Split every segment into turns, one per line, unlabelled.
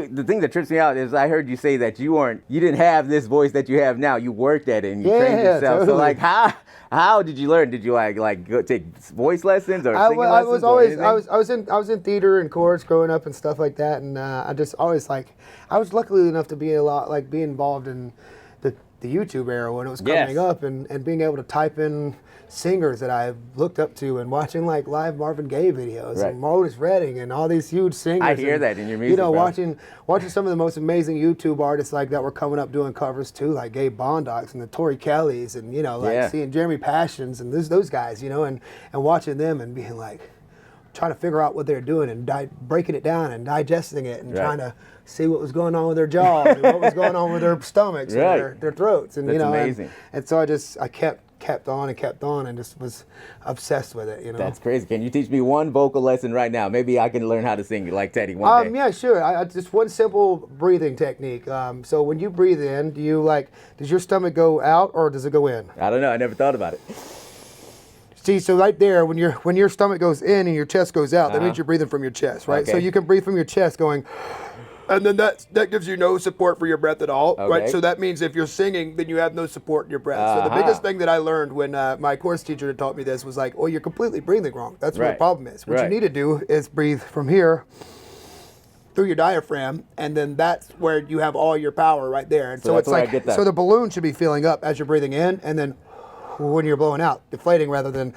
The thing that trips me out is I heard you say that you didn't have this voice that you have now. You worked at it and you trained yourself.
Totally.
So like, how did you learn? Did you like go take voice lessons or singing lessons?
I was in theater and chorus growing up and stuff like that, and I just always I was lucky enough to be be involved in the YouTube era when it was coming up, and being able to type in singers that I looked up to and watching like live Marvin Gaye videos and Otis Redding and all these huge singers.
I hear that in your music.
You know,
bro.
watching some of the most amazing YouTube artists like that were coming up doing covers too, like Gabe Bondocks and the Tori Kellys, and you know, like seeing Jeremy Passions and those guys, you know, and watching them and being like, trying to figure out what they're doing and breaking it down and digesting it and trying to see what was going on with their jaws and what was going on with their stomachs and their throats. And
that's
you know,
amazing.
And so I kept on and just was obsessed with it. You know,
that's crazy. Can you teach me one vocal lesson right now? Maybe I can learn how to sing like Teddy one day.
Yeah, sure. I just one simple breathing technique. So when you breathe in, does your stomach go out or does it go in?
I don't know. I never thought about it.
See, so right there, when your stomach goes in and your chest goes out, that means you're breathing from your chest, right? So you can breathe from your chest going, and then that gives you no support for your breath at all, right? So that means if you're singing, then you have no support in your breath. So the biggest thing that I learned when my chorus teacher had taught me this was like, oh, you're completely breathing wrong. That's where the problem is. What you need to do is breathe from here through your diaphragm, and then that's where you have all your power right there. And so it's like, so the balloon should be filling up as you're breathing in, and then when you're blowing out, deflating rather than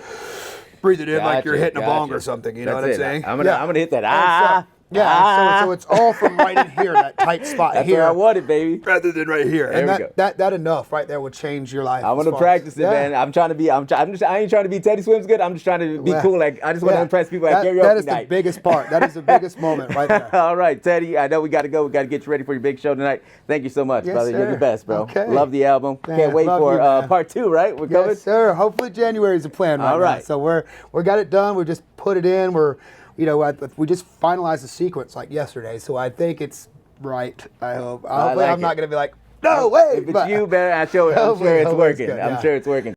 breathing in like you're hitting a bong or something. You know what I'm saying?
I'm gonna hit that.
So it's all from right in here, that tight spot
That's
here.
where I want it, baby.
Rather than right here.
There
and that enough right there would change your life.
I want to practice it, man. I ain't trying to be Teddy Swims good. I'm just trying to be cool. Like I just want to impress people at karaoke night.
That is the biggest part. That is the biggest moment right there.
All right, Teddy. I know we got to go. We got to get you ready for your big show tonight. Thank you so much, brother.
Sir.
You're the best, bro.
Okay.
Love the album.
Man,
can't wait for part 2. Right? We're coming.
Yes, sir. Hopefully January is the plan. All right. So we got it done. We just put it in. We just finalized the sequence like yesterday, so I think it's right. I hope. Hopefully I'm not going to be like, no way.
If it's you, man, I'm sure it's working. I'm sure it's working.